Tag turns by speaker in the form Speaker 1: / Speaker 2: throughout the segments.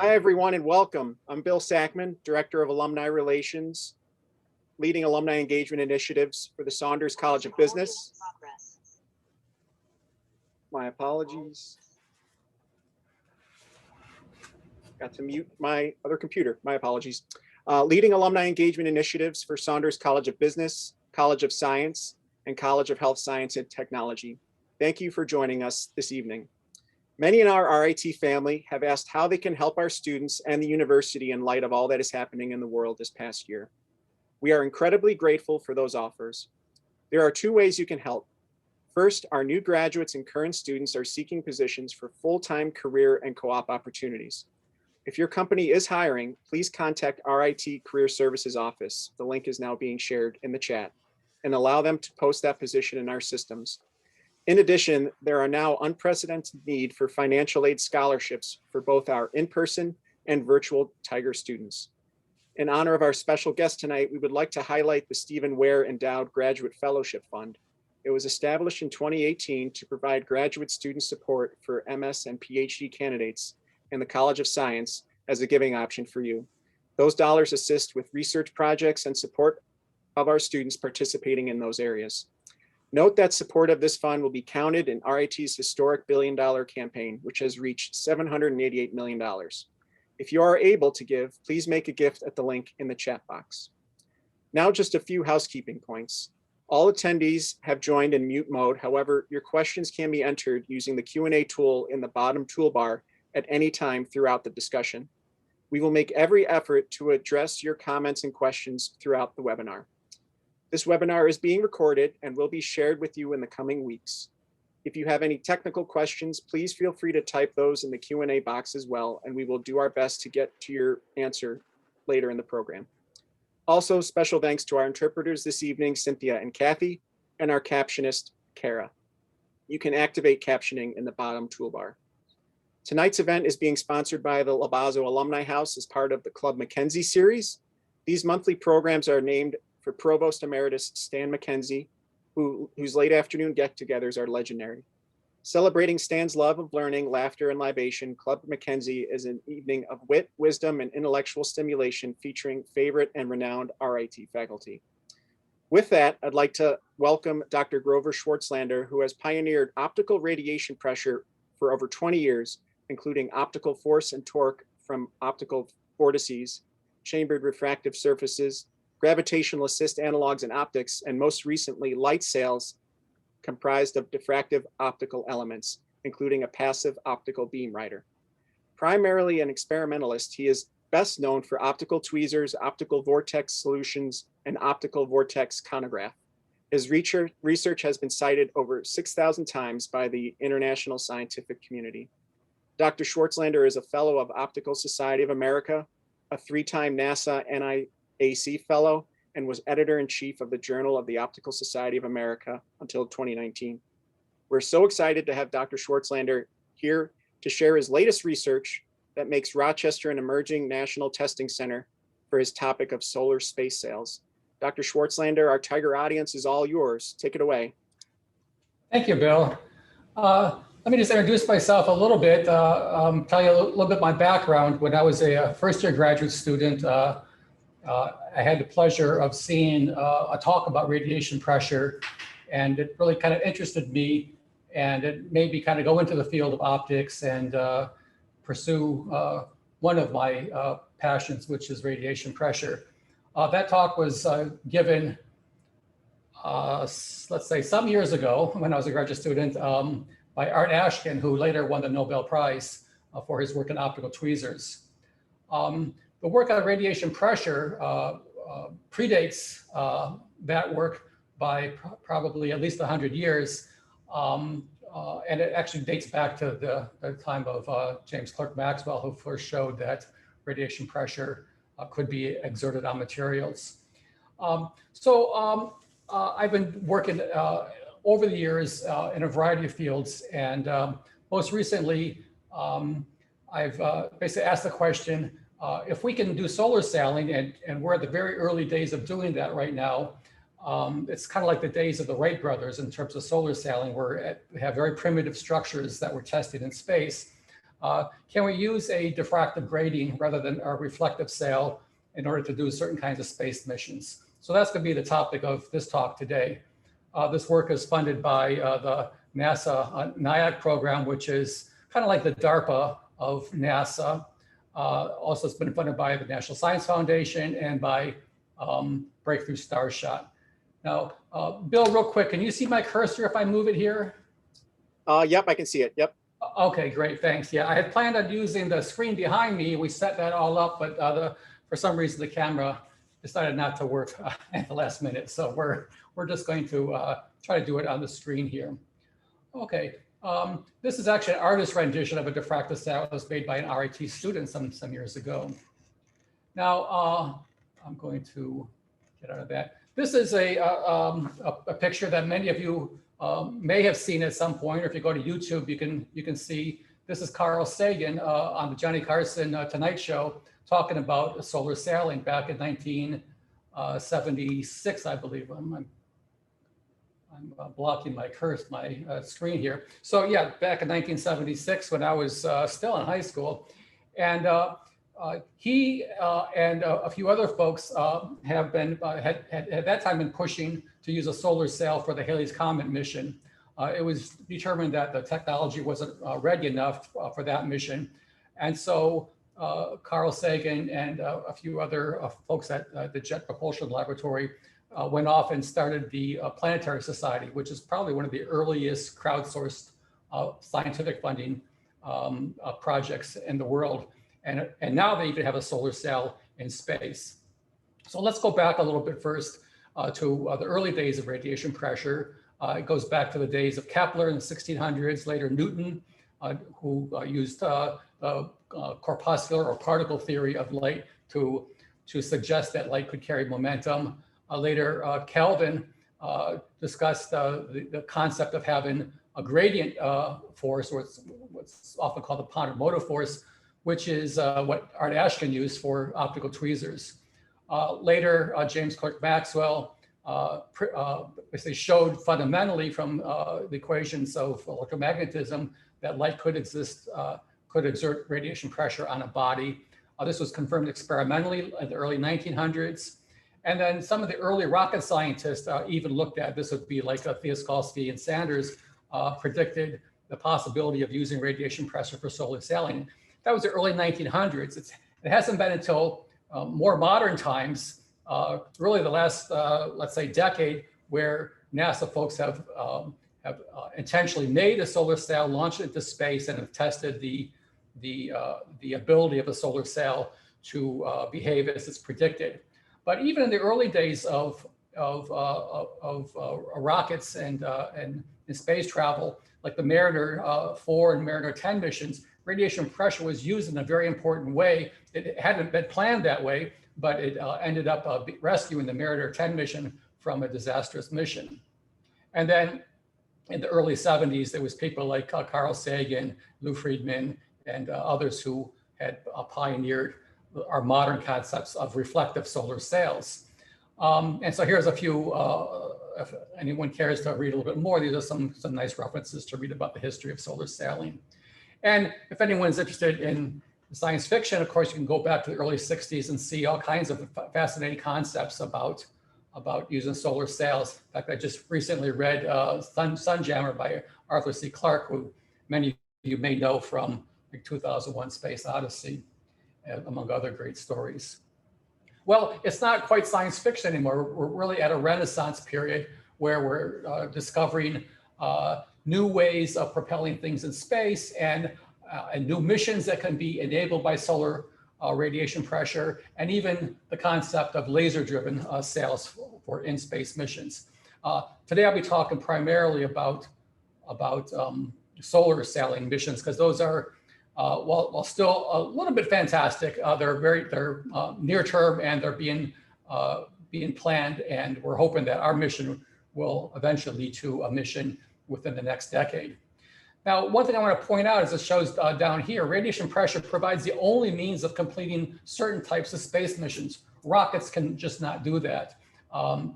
Speaker 1: Hi, everyone, and welcome. I'm Bill Sackman, Director of Alumni Relations, leading alumni engagement initiatives for the Saunders College of Business. My apologies. Got to mute my other computer. My apologies. Leading alumni engagement initiatives for Saunders College of Business, College of Science, and College of Health Science and Technology. Thank you for joining us this evening. Many in our RIT family have asked how they can help our students and the university in light of all that is happening in the world this past year. We are incredibly grateful for those offers. There are two ways you can help. First, our new graduates and current students are seeking positions for full-time career and co-op opportunities. If your company is hiring, please contact RIT Career Services Office. The link is now being shared in the chat, and allow them to post that position in our systems. In addition, there are now unprecedented need for financial aid scholarships for both our in-person and virtual Tiger students. In honor of our special guest tonight, we would like to highlight the Stephen Ware Endowed Graduate Fellowship Fund. It was established in 2018 to provide graduate student support for MS and PhD candidates in the College of Science as a giving option for you. Those dollars assist with research projects and support of our students participating in those areas. Note that support of this fund will be counted in RIT's historic billion-dollar campaign, which has reached $788 million. If you are able to give, please make a gift at the link in the chat box. Now, just a few housekeeping points. All attendees have joined in mute mode. However, your questions can be entered using the Q&A tool in the bottom toolbar at any time throughout the discussion. We will make every effort to address your comments and questions throughout the webinar. This webinar is being recorded and will be shared with you in the coming weeks. If you have any technical questions, please feel free to type those in the Q&A box as well, and we will do our best to get to your answer later in the program. Also, special thanks to our interpreters this evening, Cynthia and Kathy, and our captionist, Kara. You can activate captioning in the bottom toolbar. Tonight's event is being sponsored by the Labazo Alumni House as part of the Club McKenzie series. These monthly programs are named for Provost Emeritus Stan McKenzie, whose late afternoon get-togethers are legendary. Celebrating Stan's love of learning, laughter, and libation, Club McKenzie is an evening of wit, wisdom, and intellectual stimulation featuring favorite and renowned RIT faculty. With that, I'd like to welcome Dr. Grover Swartzlander, who has pioneered optical radiation pressure for over 20 years, including optical force and torque from optical vortices, chambered refractive surfaces, gravitational assist analogs and optics, and most recently, light sails comprised of diffractive optical elements, including a passive optical beam rider. Primarily an experimentalist, he is best known for optical tweezers, optical vortex solutions, and optical vortex chronograph. His research has been cited over 6,000 times by the international scientific community. Dr. Swartzlander is a fellow of Optical Society of America, a 3-time NASA NIAC fellow, and was editor-in-chief of the Journal of the Optical Society of America until 2019. We're so excited to have Dr. Swartzlander here to share his latest research that makes Rochester an emerging national testing center for his topic of solar space sails. Dr. Swartzlander, our Tiger audience is all yours. Take it away.
Speaker 2: Thank you, Bill. Let me just introduce myself a little bit, tell you a little bit my background. When I was a first-year graduate student, I had the pleasure of seeing a talk about radiation pressure, and it really kind of interested me, and it made me kind of go into the field of optics and pursue one of my passions, which is radiation pressure. That talk was given, let's say, some years ago when I was a graduate student by Art Ashkin, who later won the Nobel Prize for his work in optical tweezers. The work on radiation pressure predates that work by probably at least 100 years. And it actually dates back to the time of James Clerk Maxwell, who first showed that radiation pressure could be exerted on materials. I've been working over the years in a variety of fields, and most recently, I've basically asked the question, if we can do solar sailing, and we're at the very early days of doing that right now. It's kind of like the days of the Wright brothers in terms of solar sailing, where we have very primitive structures that we're testing in space. can we use a diffractive grating rather than a reflective sail in order to do certain kinds of space missions? So that's going to be the topic of this talk today. This work is funded by the NASA NIAC program, which is kind of like the DARPA of NASA. Also, it's been funded by the National Science Foundation and by Breakthrough Starshot. Now, Bill, real quick, can you see my cursor if I move it here?
Speaker 1: Yep, I can see it. Yep.
Speaker 2: Okay, great, thanks. Yeah, I had planned on using the screen behind me. We set that all up, but for some reason the camera decided not to work at the last minute. So we're just going to try to do it on the screen here. Okay, this is actually an artist rendition of a diffractive sail that was made by an RIT student some years ago. Now, I'm going to get out of that. This is a picture that many of you may have seen at some point, or if you go to YouTube, you can see this is Carl Sagan on the Johnny Carson Tonight Show talking about solar sailing back in 1976, I believe. I'm blocking my screen here. So yeah, back in 1976 when I was still in high school, and he and a few other folks have been had at that time been pushing to use a solar sail for the Halley's Comet mission. It was determined that the technology wasn't ready enough for that mission, and so Carl Sagan and a few other folks at the Jet Propulsion Laboratory went off and started the Planetary Society, which is probably one of the earliest crowdsourced scientific funding projects in the world. And now they even have a solar sail in space. So let's go back a little bit first to the early days of radiation pressure. It goes back to the days of Kepler in the 1600s, later Newton, who used corpuscular or particle theory of light to suggest that light could carry momentum. Later, Kelvin discussed the concept of having a gradient force, or what's often called the quantum motive force, which is what Art Ashkin used for optical tweezers. Later, James Clerk Maxwell basically showed fundamentally from the equations of electromagnetism that light could exert radiation pressure on a body. This was confirmed experimentally in the early 1900s. And then some of the early rocket scientists even looked at, this would be like Thiaskolsky and Sanders, predicted the possibility of using radiation pressure for solar sailing. That was the early 1900s. It hasn't been until more modern times, really the last, let's say, decade, where NASA folks have intentionally made a solar sail, launched it into space, and have tested the ability of a solar sail to behave as it's predicted. But even in the early days of rockets and in space travel, like the Mariner 4 and Mariner 10 missions, radiation pressure was used in a very important way. It hadn't been planned that way, but it ended up rescuing the Mariner 10 mission from a disastrous mission. And then in the early 70s, there was people like Carl Sagan, Lou Friedman, and others who had pioneered our modern concepts of reflective solar sails. And so here's a few, if anyone cares to read a little bit more, these are some nice references to read about the history of solar sailing. And if anyone's interested in science fiction, of course, you can go back to the early 60s and see all kinds of fascinating concepts about using solar sails. In fact, I just recently read Sunjammer by Arthur C. Clarke, who many of you may know from the 2001 Space Odyssey, among other great stories. Well, it's not quite science fiction anymore. We're really at a Renaissance period where we're discovering new ways of propelling things in space and new missions that can be enabled by solar radiation pressure, and even the concept of laser-driven sails for in-space missions. Today, I'll be talking primarily about solar sailing missions, because those are, while still a little bit fantastic, they're near term, and they're being planned, and we're hoping that our mission will eventually lead to a mission within the next decade. Now, one thing I want to point out, as it shows down here, radiation pressure provides the only means of completing certain types of space missions. Rockets can just not do that. And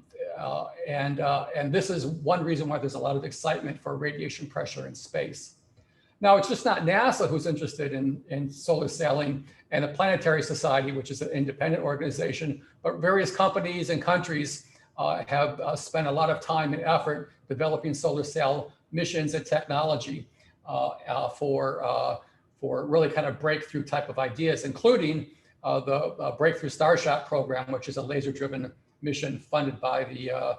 Speaker 2: this is one reason why there's a lot of excitement for radiation pressure in space. Now, it's just not NASA who's interested in solar sailing, and the Planetary Society, which is an independent organization, but various companies and countries have spent a lot of time and effort developing solar sail missions and technology for really kind of breakthrough type of ideas, including the Breakthrough Starshot program, which is a laser-driven mission funded by the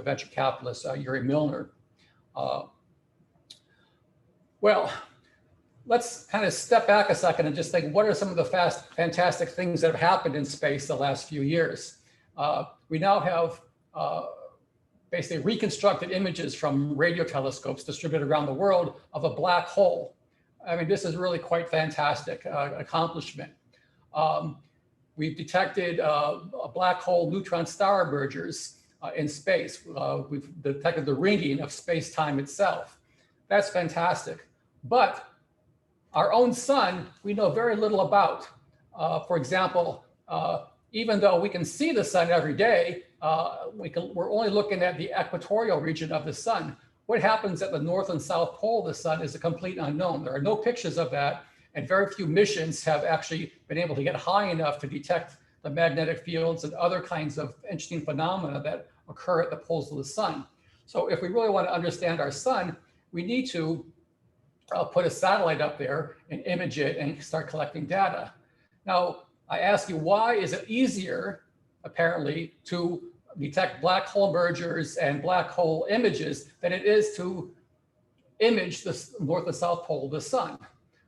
Speaker 2: venture capitalist Yuri Milner. Well, let's kind of step back a second and just think, what are some of the fantastic things that have happened in space the last few years? We now have basically reconstructed images from radio telescopes distributed around the world of a black hole. I mean, this is really quite fantastic accomplishment. We've detected a black hole neutron star mergers in space. We've detected the ringing of space-time itself. That's fantastic. But our own sun, we know very little about. For example, even though we can see the sun every day, we're only looking at the equatorial region of the sun. What happens at the north and south pole of the sun is a complete unknown. There are no pictures of that, and very few missions have actually been able to get high enough to detect the magnetic fields and other kinds of interesting phenomena that occur at the poles of the sun. So if we really want to understand our sun, we need to put a satellite up there and image it and start collecting data. Now, I ask you, why is it easier, apparently, to detect black hole mergers and black hole images than it is to image the north and south pole of the sun?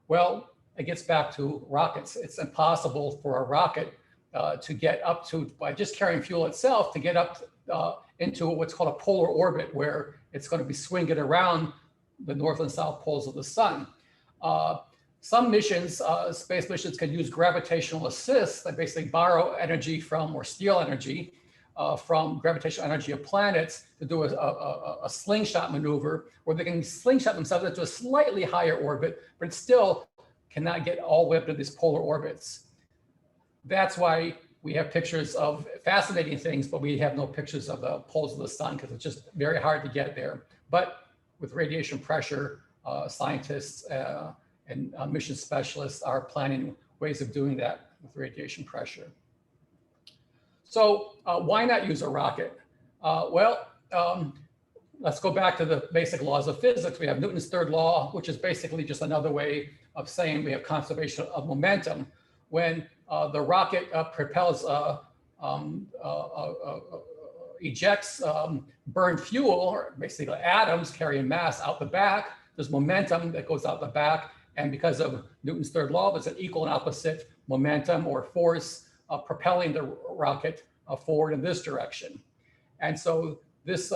Speaker 2: Well, it gets back to rockets. It's impossible for a rocket to get up to, by just carrying fuel itself, to get up into what's called a polar orbit, where it's going to be swinging around the north and south poles of the sun. Some missions, space missions, can use gravitational assists that basically borrow energy from, or steal energy from gravitational energy of planets to do a slingshot maneuver, where they can slingshot themselves into a slightly higher orbit, but it still cannot get all the way up to these polar orbits. That's why we have pictures of fascinating things, but we have no pictures of the poles of the sun, because it's just very hard to get there. But with radiation pressure, scientists and mission specialists are planning ways of doing that with radiation pressure. So why not use a rocket? Let's go back to the basic laws of physics. We have Newton's third law, which is basically just another way of saying we have conservation of momentum. When the rocket propels, ejects burned fuel, or basically atoms carrying mass out the back, there's momentum that goes out the back. And because of Newton's third law, there's an equal and opposite momentum or force propelling the rocket forward in this direction. And so this,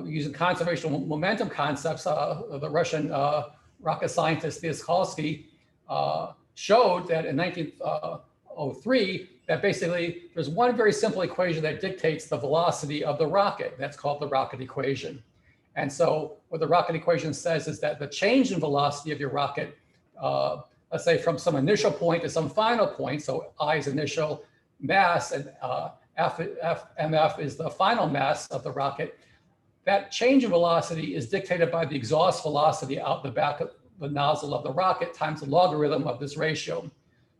Speaker 2: using conservation momentum concepts, the Russian rocket scientist Tskolsky showed that in 1903, that basically there's one very simple equation that dictates the velocity of the rocket. That's called the rocket equation. And so what the rocket equation says is that the change in velocity of your rocket, let's say from some initial point to some final point, so I is initial mass and mf is the final mass of the rocket, that change in velocity is dictated by the exhaust velocity out the back of the nozzle of the rocket times the logarithm of this ratio.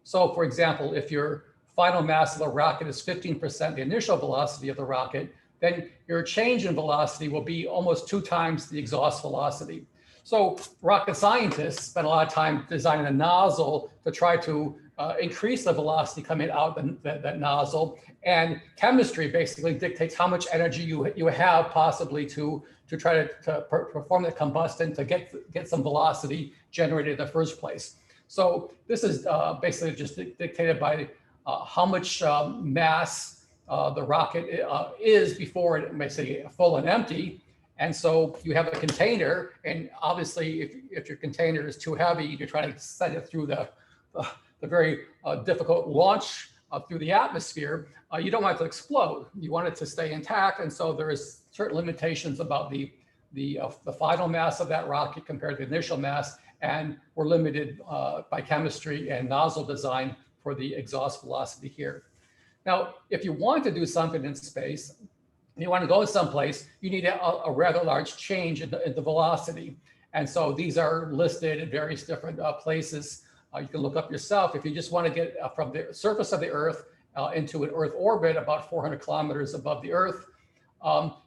Speaker 2: So for example, if your final mass of the rocket is 15% the initial velocity of the rocket, then your change in velocity will be almost 2 times the exhaust velocity. So rocket scientists spend a lot of time designing a nozzle to try to increase the velocity coming out that nozzle. And chemistry basically dictates how much energy you have possibly to try to perform the combustion to get some velocity generated in the first place. So this is basically just dictated by how much mass the rocket is before it may say full and empty. And so you have a container, and obviously if your container is too heavy, you're trying to send it through the very difficult launch through the atmosphere, you don't want it to explode. You want it to stay intact. And so there is certain limitations about the final mass of that rocket compared to the initial mass. And we're limited by chemistry and nozzle design for the exhaust velocity here. Now, if you want to do something in space, you want to go someplace, you need a rather large change in the velocity. And so these are listed in various different places. You can look up yourself. If you just want to get from the surface of the Earth into an Earth orbit about 400 kilometers above the Earth,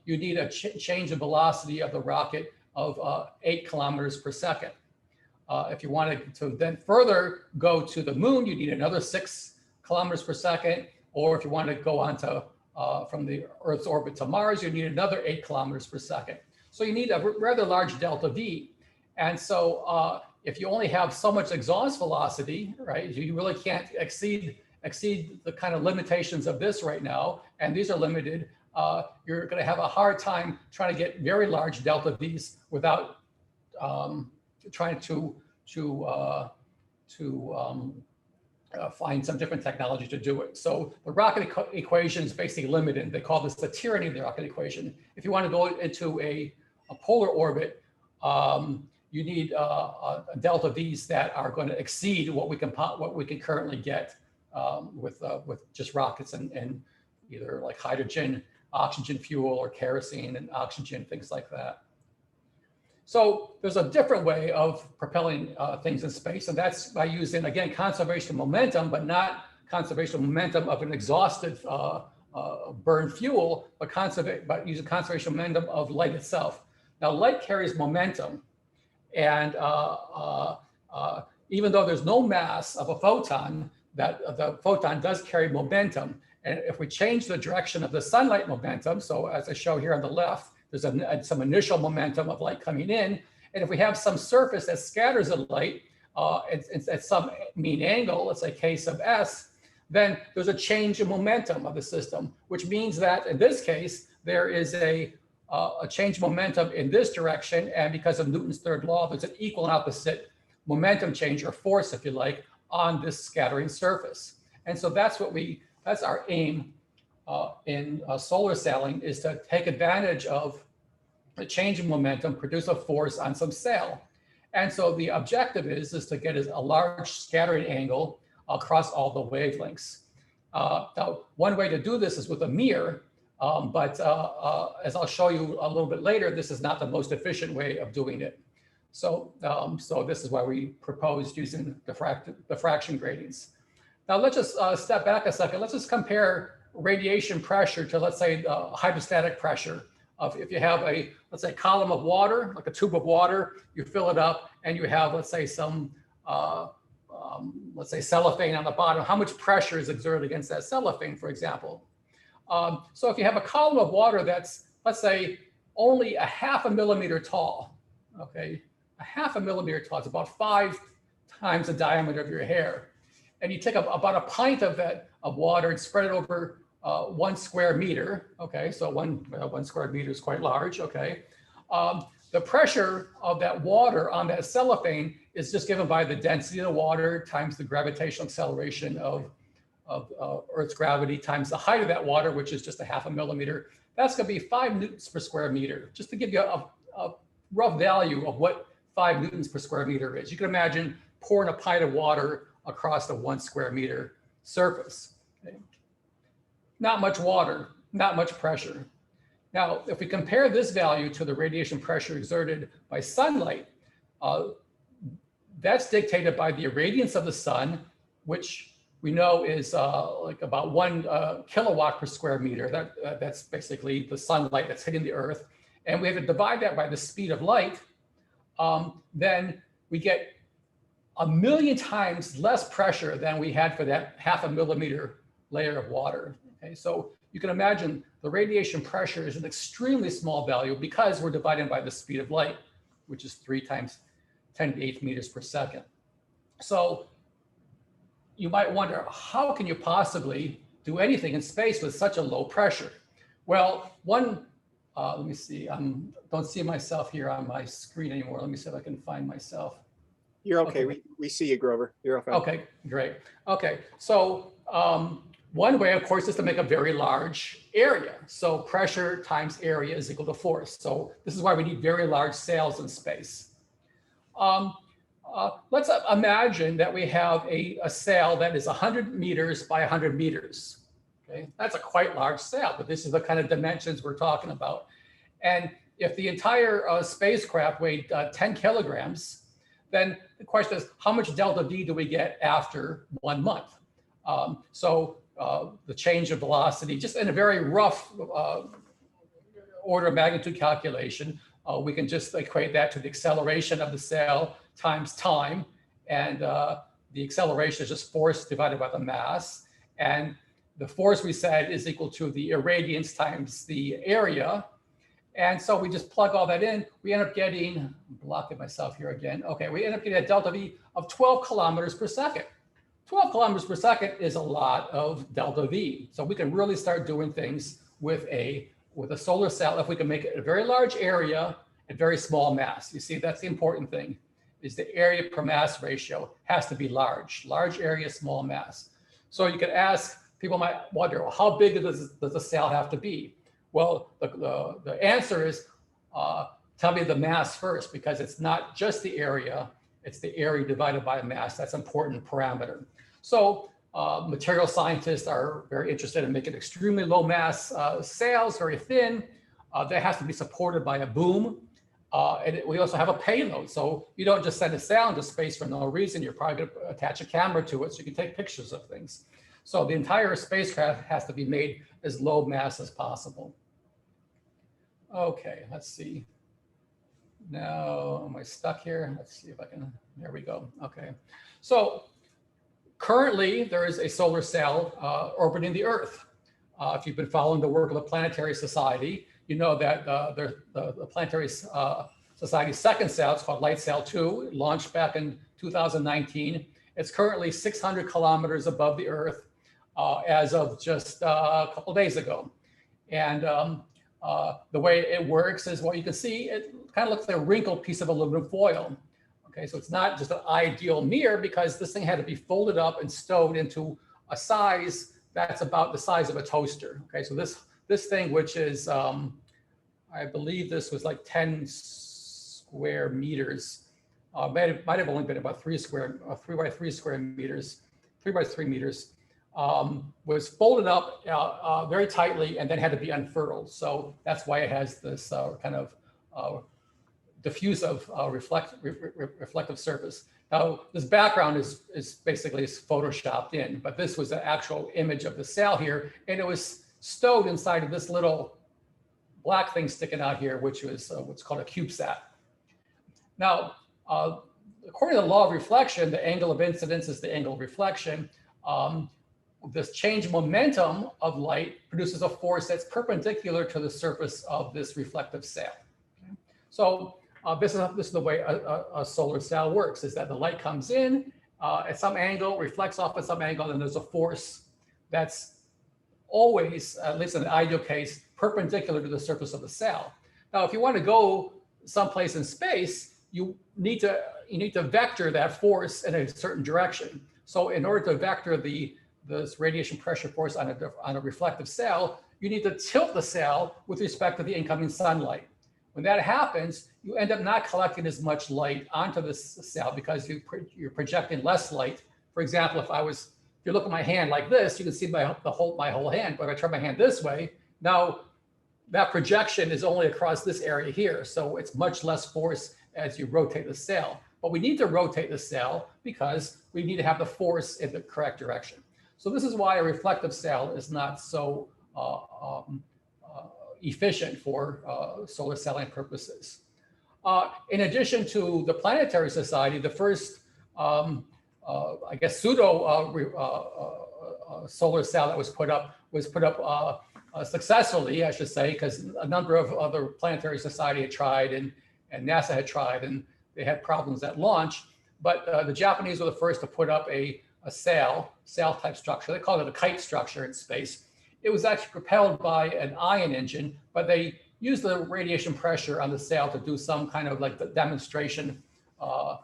Speaker 2: you need a change in velocity of the rocket of 8 kilometers per second. If you wanted to then further go to the moon, you need another 6 kilometers per second. Or if you want to go on to from the Earth's orbit to Mars, you need another 8 kilometers per second. So you need a rather large delta V. And so if you only have so much exhaust velocity, right, you really can't exceed the kind of limitations of this right now, and these are limited, you're going to have a hard time trying to get very large delta V's without trying to find some different technology to do it. So the rocket equation is basically limited. They call this the tyranny of the rocket equation. If you want to go into a polar orbit, you need delta V's that are going to exceed what we can currently get with just rockets and either like hydrogen, oxygen fuel, or kerosene and oxygen, things like that. So there's a different way of propelling things in space, and that's by using, again, conservation momentum, but not conservation momentum of an exhausted burned fuel, but using conservation momentum of light itself. Now, light carries momentum, and even though there's no mass of a photon, the photon does carry momentum. And if we change the direction of the sunlight momentum, so as I show here on the left, there's some initial momentum of light coming in. And if we have some surface that scatters the light at some mean angle, let's say k sub s, then there's a change in momentum of the system, which means that in this case, there is a change in momentum in this direction. And because of Newton's third law, there's an equal and opposite momentum change, or force, if you like, on this scattering surface. And so that's our aim in solar sailing, is to take advantage of a change in momentum, produce a force on some sail. And so the objective is to get a large scattering angle across all the wavelengths. Now, one way to do this is with a mirror, but as I'll show you a little bit later, this is not the most efficient way of doing it. So this is why we proposed using diffraction gratings. Now let's just step back a second. Let's just compare radiation pressure to, let's say, the hydrostatic pressure of, if you have a, let's say, column of water, like a tube of water, you fill it up and you have, let's say, some, let's say, cellophane on the bottom. How much pressure is exerted against that cellophane, for example? So if you have a column of water that's, let's say, only a half a millimeter tall, okay, a half a millimeter tall, it's about 5 times the diameter of your hair. And you take about a pint of that of water and spread it over 1 square meter. Okay, so one square meter is quite large. Okay, the pressure of that water on that cellophane is just given by the density of the water times the gravitational acceleration of Earth's gravity times the height of that water, which is just a half a millimeter. That's going to be 5 newtons per square meter, just to give you a rough value of what 5 newtons per square meter is. You can imagine pouring a pint of water across the 1 square meter surface. Okay. Not much water, not much pressure. Now, if we compare this value to the radiation pressure exerted by sunlight, that's dictated by the irradiance of the sun, which we know is like about 1 kilowatt per square meter. That's basically the sunlight that's hitting the Earth. And we have to divide that by the speed of light. Then we get 1,000,000 times less pressure than we had for that half a millimeter layer of water. Okay, so you can imagine the radiation pressure is an extremely small value because we're dividing by the speed of light, which is 3 times 10 to the 8th meters per second. So you might wonder, how can you possibly do anything in space with such a low pressure? Well, let me see, I don't see myself here on my screen anymore. Let me see if I can find myself.
Speaker 1: You're okay. We see you, Grover. You're okay.
Speaker 2: Okay, great. Okay, so one way, of course, is to make a very large area. So pressure times area is equal to force. So this is why we need very large sails in space. Let's imagine that we have a sail that is 100 meters by 100 meters. Okay, that's a quite large sail, but this is the kind of dimensions we're talking about. And if the entire spacecraft weighed 10 kilograms, then the question is, how much delta V do we get after 1 month? The change of velocity, just in a very rough order of magnitude calculation, we can just equate that to the acceleration of the cell times time. And the acceleration is just force divided by the mass. And the force we said is equal to the irradiance times the area. And so we just plug all that in. We end up getting, I'm blocking myself here again. Okay, we end up getting a delta V of 12 kilometers per second. 12 kilometers per second is a lot of delta V. So we can really start doing things with a solar cell if we can make it a very large area and very small mass. You see, that's the important thing, is the area per mass ratio has to be large. Large area, small mass. So you could ask, people might wonder, well, how big does the cell have to be? Well, the answer is, tell me the mass first, because it's not just the area, it's the area divided by mass. That's an important parameter. So material scientists are very interested in making extremely low mass sails, very thin. That has to be supported by a boom. We also have a payload. So you don't just send a sail into space for no reason. You're probably going to attach a camera to it so you can take pictures of things. So the entire spacecraft has to be made as low mass as possible. Okay, let's see. Now, am I stuck here? Let's see if I can, there we go. Okay. So currently there is a solar cell orbiting the Earth. If you've been following the work of the Planetary Society, you know that the Planetary Society's second cell, it's called LightSail 2, launched back in 2019. It's currently 600 kilometers above the Earth as of just a couple of days ago. And the way it works is, what you can see, it kind of looks like a wrinkled piece of aluminum foil. Okay, so it's not just an ideal mirror, because this thing had to be folded up and stowed into a size that's about the size of a toaster. Okay, so this thing, which is, I believe this was like 10 square meters, might have only been about 3 by 3 square meters, 3 by 3 meters, was folded up very tightly and then had to be unfurled. So that's why it has this kind of diffusive reflective surface. Now, this background is basically photoshopped in, but this was an actual image of the cell here, and it was stowed inside of this little black thing sticking out here, which was what's called a CubeSat. Now, according to the law of reflection, the angle of incidence is the angle of reflection. This change momentum of light produces a force that's perpendicular to the surface of this reflective cell. Okay? So this is the way a solar cell works, is that the light comes in at some angle, reflects off at some angle, and there's a force that's always, at least in the ideal case, perpendicular to the surface of the cell. Now, if you want to go someplace in space, you need to vector that force in a certain direction. So in order to vector this radiation pressure force on a reflective cell, you need to tilt the cell with respect to the incoming sunlight. When that happens, you end up not collecting as much light onto this cell because you're projecting less light. For example, if you look at my hand like this, you can see my whole hand. But if I turn my hand this way, now that projection is only across this area here. So it's much less force as you rotate the cell. But we need to rotate the cell because we need to have the force in the correct direction. So this is why a reflective cell is not so efficient for solar celling purposes. In addition to the Planetary Society, the first, I guess, pseudo solar cell that was put up successfully, I should say, because a number of other Planetary Society had tried and NASA had tried, and they had problems at launch. But the Japanese were the first to put up a cell type structure. They called it a kite structure in space. It was actually propelled by an ion engine, but they used the radiation pressure on the cell to do some kind of like the demonstration, to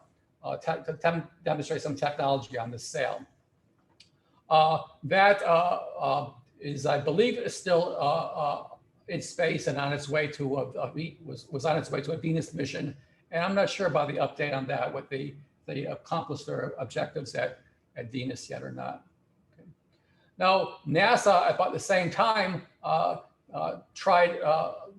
Speaker 2: demonstrate some technology on this cell. That is, I believe, is still in space and on its way to was on its way to a Venus mission. And I'm not sure about the update on that, what they accomplished their objectives at Venus yet or not. Okay. Now, NASA, about the same time, tried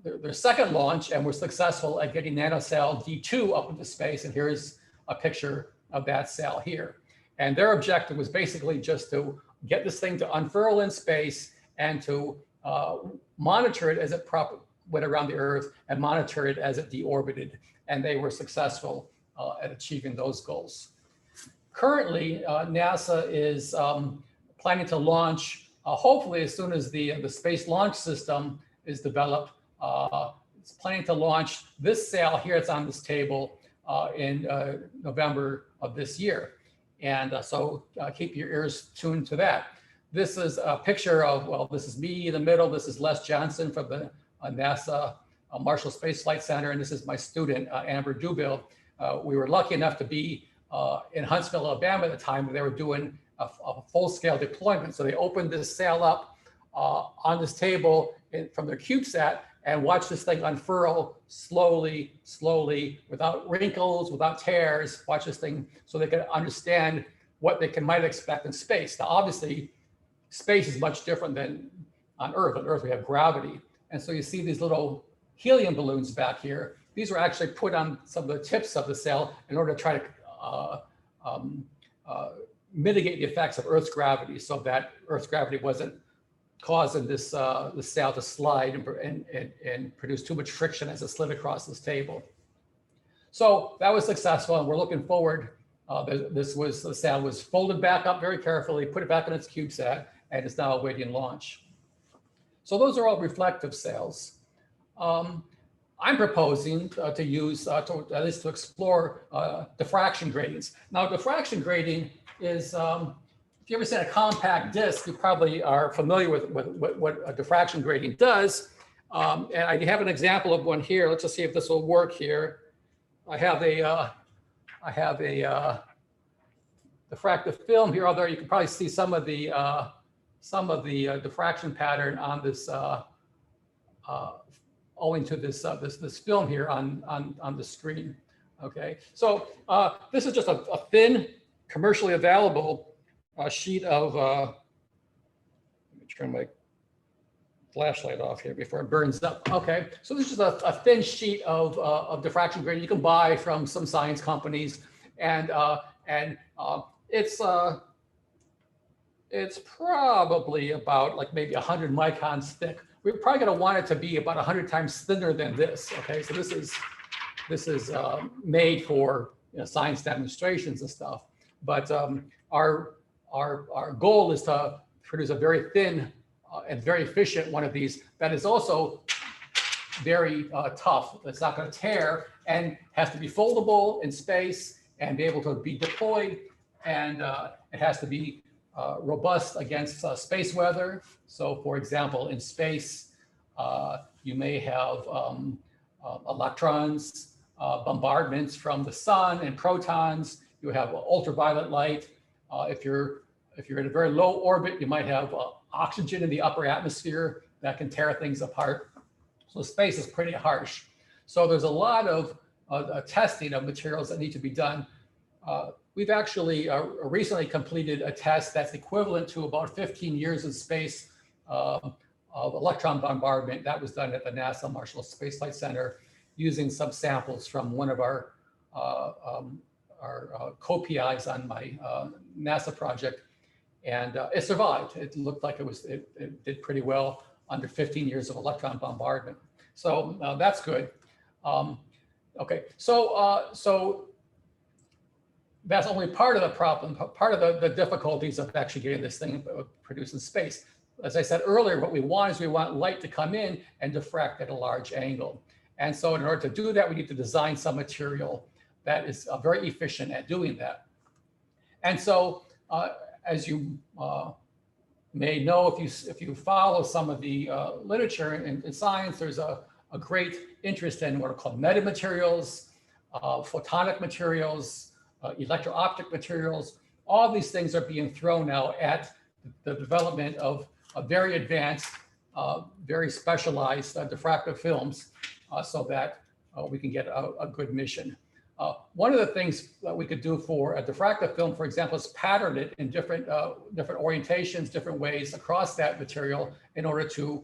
Speaker 2: their second launch and were successful at getting NanoSail D2 up into space. And here's a picture of that sail here. And their objective was basically just to get this thing to unfurl in space and to monitor it as it went around the Earth and monitor it as it deorbited. And they were successful at achieving those goals. Currently, NASA is planning to launch, hopefully as soon as the Space Launch System is developed, it's planning to launch this sail here, it's on this table, in November of this year. And so keep your ears tuned to that. This is a picture of, well, this is me in the middle. This is Les Johnson from the NASA Marshall Space Flight Center. And this is my student, Amber Dubill. We were lucky enough to be in Huntsville, Alabama at the time when they were doing a full-scale deployment. So they opened this sail up on this table from their CubeSat and watched this thing unfurl slowly, slowly, without wrinkles, without tears, watch this thing so they could understand what they might expect in space. Now, obviously, space is much different than on Earth. On Earth, we have gravity. And so you see these little helium balloons back here. These were actually put on some of the tips of the sail in order to try to mitigate the effects of Earth's gravity so that Earth's gravity wasn't causing this the sail to slide and produce too much friction as it slid across this table. So that was successful, and we're looking forward. The sail was folded back up very carefully, put it back on its CubeSat, and it's now awaiting launch. So those are all reflective sails. I'm proposing to use, at least to explore diffraction gratings. Now, diffraction grating is, if you ever seen a compact disc, you probably are familiar with what a diffraction grating does. And I have an example of one here. Let's just see if this will work here. I have a diffractive film here, although you can probably see some of the diffraction pattern on this, owing to this film here on the screen. Okay, so this is just a thin, commercially available sheet of, let me turn my flashlight off here before it burns up. Okay, so this is a thin sheet of diffraction grating you can buy from some science companies, and it's probably about like maybe 100 microns thick. We're probably going to want it to be about 100 times thinner than this. Okay, so this is made for science demonstrations and stuff. But our goal is to produce a very thin and very efficient one of these that is also very tough. It's not going to tear and has to be foldable in space and be able to be deployed, and it has to be robust against space weather. So, for example, in space, you may have electrons, bombardments from the sun, and protons. You have ultraviolet light. If you're in a very low orbit, you might have oxygen in the upper atmosphere that can tear things apart. So space is pretty harsh. So there's a lot of testing of materials that need to be done. We've actually recently completed a test that's equivalent to about 15 years in space of electron bombardment. That was done at the NASA Marshall Space Flight Center using some samples from one of our co-PIs on my NASA project. And it survived. It looked like it did pretty well under 15 years of electron bombardment. So that's good. Okay, so that's only part of the problem, part of the difficulties of actually getting this thing produced in space. As I said earlier, what we want is we want light to come in and diffract at a large angle. And so in order to do that, we need to design some material that is very efficient at doing that. And so as you may know, if you follow some of the literature in science, there's a great interest in what are called metamaterials, photonic materials, electro-optic materials. All these things are being thrown now at the development of very advanced, very specialized diffractive films so that we can get a good mission. One of the things that we could do for a diffractive film, for example, is pattern it in different orientations, different ways across that material in order to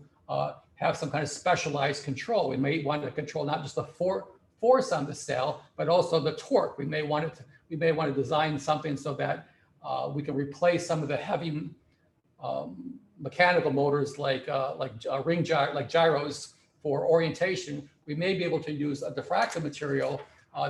Speaker 2: have some kind of specialized control. We may want to control not just the force on the cell, but also the torque. We may want to design something so that we can replace some of the heavy mechanical motors like gyros for orientation. We may be able to use a diffractive material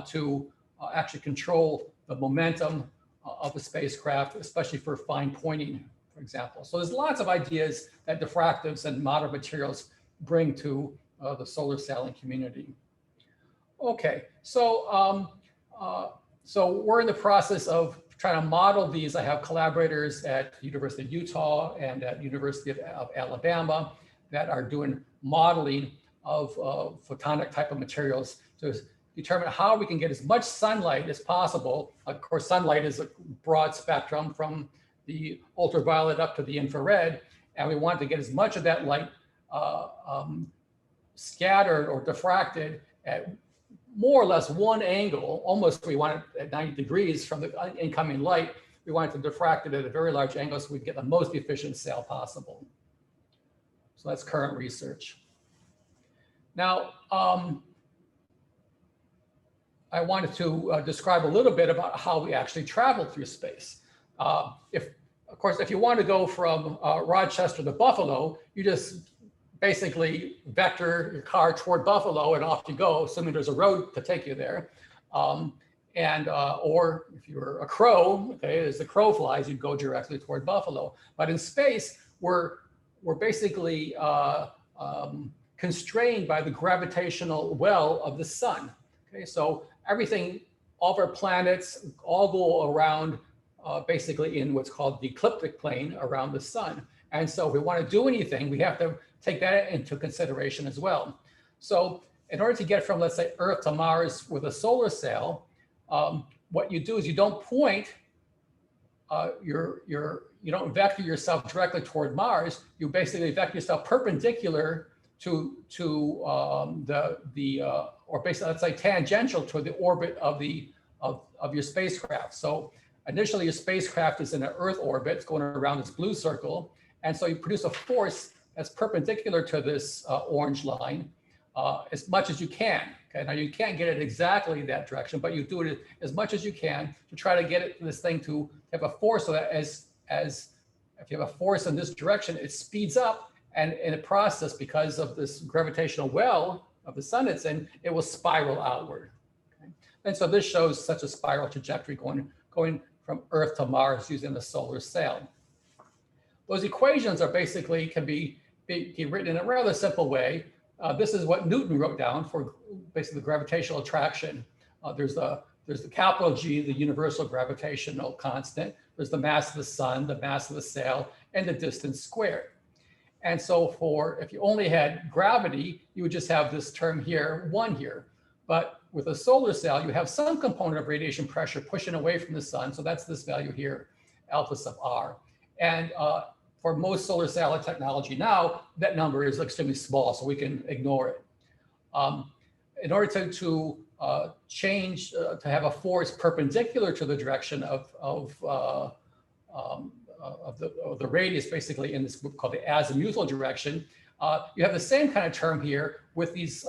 Speaker 2: to actually control the momentum of the spacecraft, especially for fine pointing, for example. So there's lots of ideas that diffractives and modern materials bring to the solar sailing community. Okay, so so we're in the process of trying to model these. I have collaborators at University of Utah and at University of Alabama that are doing modeling of photonic type of materials to determine how we can get as much sunlight as possible. Of course, sunlight is a broad spectrum from the ultraviolet up to the infrared, and we want to get as much of that light scattered or diffracted at more or less one angle. Almost we want it at 90 degrees from the incoming light. We want it to diffract it at a very large angle so we get the most efficient sail possible. So that's current research. Now, I wanted to describe a little bit about how we actually travel through space. Of course, if you want to go from Rochester to Buffalo, you just basically vector your car toward Buffalo and off you go, assuming there's a road to take you there. Or if you're a crow, okay, as the crow flies, you go directly toward Buffalo. But in space, we're basically constrained by the gravitational well of the sun. Okay, so everything, all of our planets all go around basically in what's called the ecliptic plane around the sun. And so if we want to do anything, we have to take that into consideration as well. So in order to get from, let's say, Earth to Mars with a solar sail, what you do is you don't point, you don't vector yourself directly toward Mars. You basically vector yourself perpendicular to or basically, let's say, tangential to the orbit of your spacecraft. So initially, your spacecraft is in an Earth orbit, it's going around this blue circle, and so you produce a force that's perpendicular to this orange line as much as you can. Okay, now you can't get it exactly that direction, but you do it as much as you can to try to get this thing to have a force so that as if you have a force in this direction, it speeds up, and in the process, because of this gravitational well of the sun it's in, it will spiral outward. Okay? And so this shows such a spiral trajectory going from Earth to Mars using the solar sail. Those equations are basically can be written in a rather simple way. This is what Newton wrote down for basically gravitational attraction. There's the capital G, the universal gravitational constant. There's the mass of the sun, the mass of the sail, and the distance squared. And so if you only had gravity, you would just have this term here, 1 here. But with a solar sail, you have some component of radiation pressure pushing away from the sun. So that's this value here, alpha sub r. And for most solar satellite technology now, that number is extremely small, so we can ignore it. In order to change, to have a force perpendicular to the direction of the radius, basically in this group called the azimuthal direction, you have the same kind of term here with these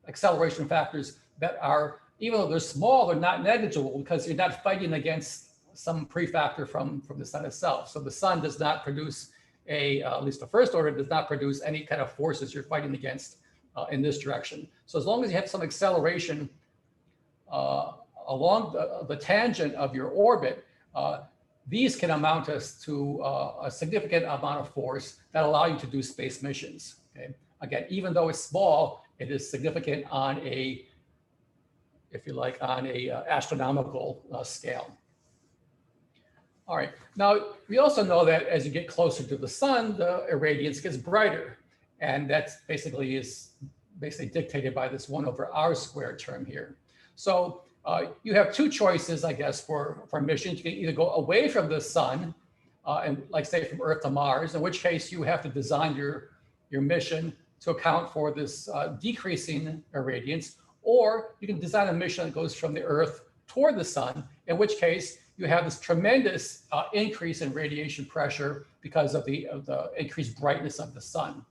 Speaker 2: acceleration factors that are, even though they're small, they're not negligible because you're not fighting against some prefactor from the sun itself. So the sun does not produce at least the first order does not produce any kind of forces you're fighting against in this direction. So as long as you have some acceleration along the tangent of your orbit, these can amount to a significant amount of force that allow you to do space missions. Okay? Again, even though it's small, it is significant on a, if you like, on a astronomical scale. All right, now we also know that as you get closer to the sun, the irradiance gets brighter. And that's basically dictated by this 1/r² term here. So you have two choices, I guess, for missions. You can either go away from the sun and like say from Earth to Mars, in which case you have to design your mission to account for this decreasing irradiance, or you can design a mission that goes from the Earth toward the sun, in which case you have this tremendous increase in radiation pressure because of the increased brightness of the sun.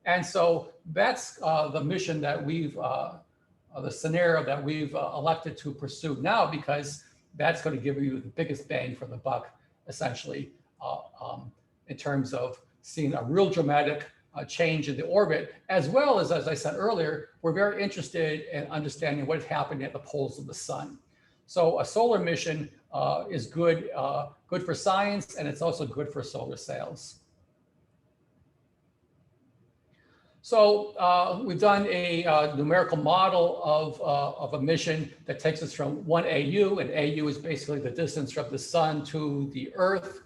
Speaker 2: And so that's the mission that we've, the scenario that we've elected to pursue now, because that's going to give you the biggest bang for the buck, essentially, in terms of seeing a real dramatic change in the orbit, as well as I said earlier, we're very interested in understanding what is happening at the poles of the sun. So a solar mission is good, good for science, and it's also good for solar sails. So we've done a numerical model of a mission that takes us from 1 AU, and AU is basically the distance from the sun to the Earth.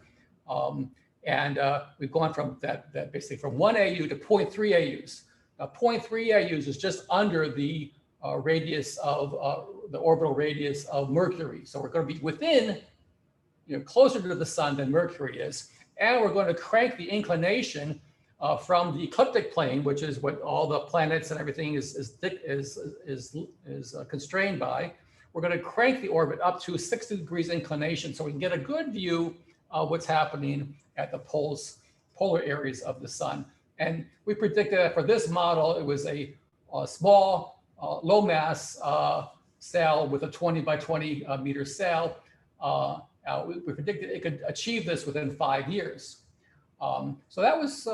Speaker 2: And we've gone from that basically from 1 AU to 0.3 AUs. Now 0.3 AUs is just under the radius of the orbital radius of Mercury. So we're going to be within, closer to the sun than Mercury is. And we're going to crank the inclination from the ecliptic plane, which is what all the planets and everything is constrained by. We're going to crank the orbit up to 60 degrees inclination so we can get a good view of what's happening at the polar areas of the sun. And we predicted that for this model, it was a small, low mass sail with a 20 by 20 meter sail. We predicted it could achieve this within 5 years. So that was,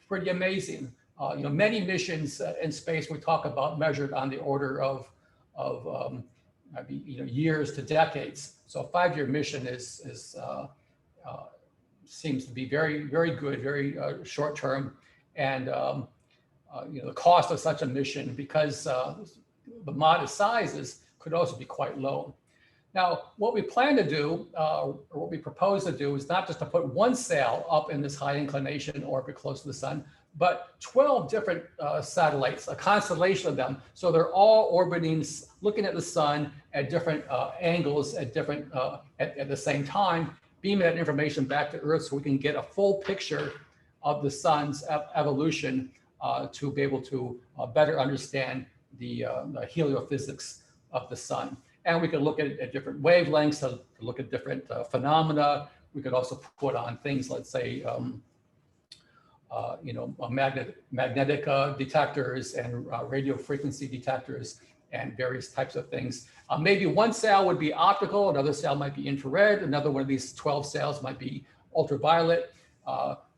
Speaker 2: pretty amazing. Many missions in space we talk about measured on the order of years to decades. So a 5-year mission seems to be very, very good, very short term, and the cost of such a mission, because the modest sizes, could also be quite low. Now, what we plan to do, or what we propose to do, is not just to put one sail up in this high inclination orbit close to the sun, but 12 different satellites, a constellation of them. So they're all orbiting, looking at the sun at different angles, at different at the same time, beaming that information back to Earth, so we can get a full picture of the sun's evolution to be able to better understand the heliophysics of the sun. And we could look at different wavelengths to look at different phenomena. We could also put on things, let's say, magnetic detectors and radio frequency detectors and various types of things. Maybe one sail would be optical, another sail might be infrared, another one of these 12 sails might be ultraviolet.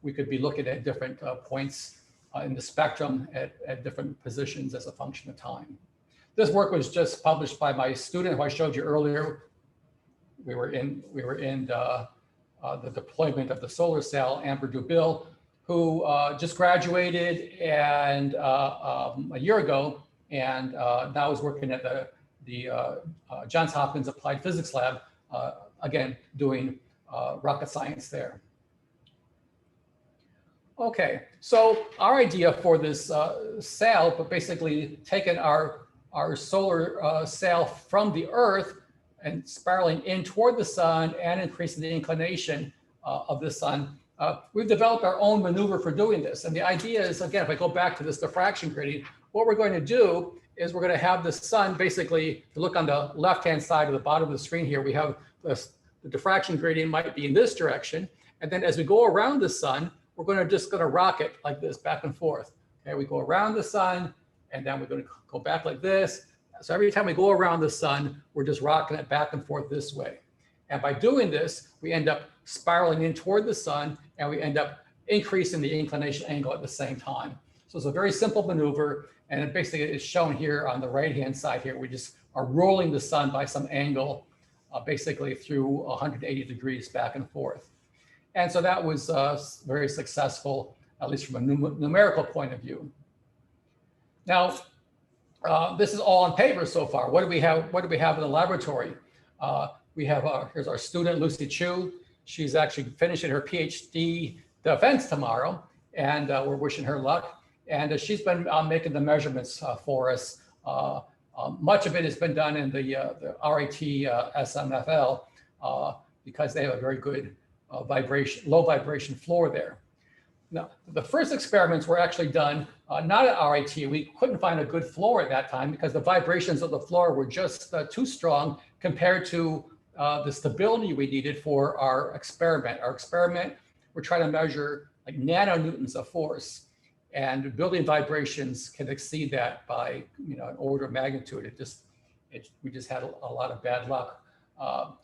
Speaker 2: We could be looking at different points in the spectrum at different positions as a function of time. This work was just published by my student who I showed you earlier. We were in the deployment of the solar sail, Amber Dubil, who just graduated and a year ago, and now is working at the Johns Hopkins Applied Physics Lab, again, doing rocket science there. Okay, so our idea for this sail, but basically taking our solar sail from the Earth and spiraling in toward the sun and increasing the inclination of the sun. We've developed our own maneuver for doing this. And the idea is, again, if I go back to this diffraction gradient, what we're going to do is we're going to have the sun basically, if you look on the left-hand side of the bottom of the screen here, we have the diffraction gradient might be in this direction. And then as we go around the sun, we're just going to rock it like this back and forth. Okay, we go around the sun, and then we're going to go back like this. So every time we go around the sun, we're just rocking it back and forth this way. And by doing this, we end up spiraling in toward the sun, and we end up increasing the inclination angle at the same time. So it's a very simple maneuver, and it basically is shown here on the right-hand side here. We just are rolling the sun by some angle, basically through 180 degrees back and forth. And so that was very successful, at least from a numerical point of view. Now, this is all on paper so far. What do we have? What do we have in the laboratory? We have here's our student Lucy Chu. She's actually finishing her PhD defense tomorrow, and we're wishing her luck. And she's been making the measurements for us. Much of it has been done in the RIT SMFL because they have a very good low vibration floor there. Now, the first experiments were actually done not at RIT. We couldn't find a good floor at that time because the vibrations of the floor were just too strong compared to the stability we needed for our experiment. Our experiment, we're trying to measure like nano-Newtons of force. and building vibrations can exceed that by an order of magnitude. We just had a lot of bad luck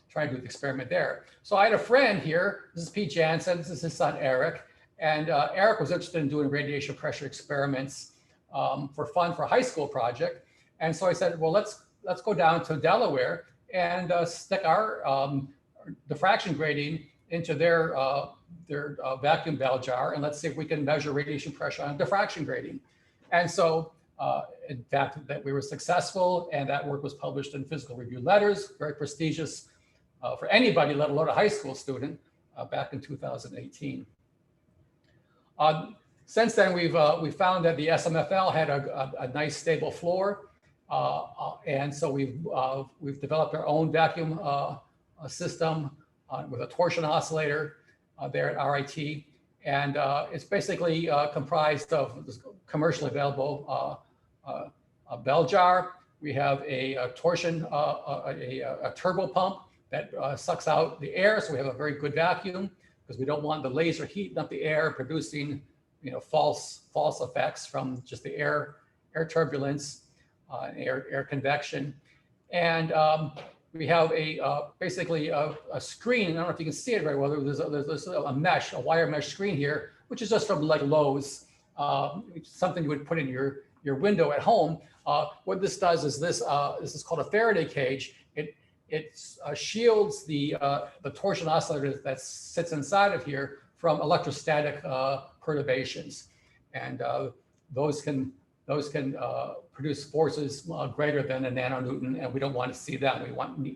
Speaker 2: trying to do the experiment there. So I had a friend here. This is Pete Jansen. This is his son Eric, and Eric was interested in doing radiation pressure experiments for fun for a high school project. And so I said, well, let's go down to Delaware and stick our diffraction grating into their vacuum bell jar, and let's see if we can measure radiation pressure on diffraction grating. And so, in fact, that we were successful, and that work was published in Physical Review Letters, very prestigious for anybody, let alone a high school student, back in 2018. Since then, we've found that the SMFL had a nice stable floor, and so we've developed our own vacuum system with a torsion oscillator there at RIT, and it's basically comprised of this commercially available bell jar. We have a torsion, a turbo pump that sucks out the air, so we have a very good vacuum because we don't want the laser heating up the air, producing false effects from just the air turbulence, air convection, and we have basically a screen. I don't know if you can see it very well. There's a mesh, a wire mesh screen here, which is just from like Lowe's, something you would put in your window at home. What this does is this is called a Faraday cage. It shields the torsion oscillator that sits inside of here from electrostatic perturbations, and those can produce forces greater than a nano-Newton, and we don't want to see that.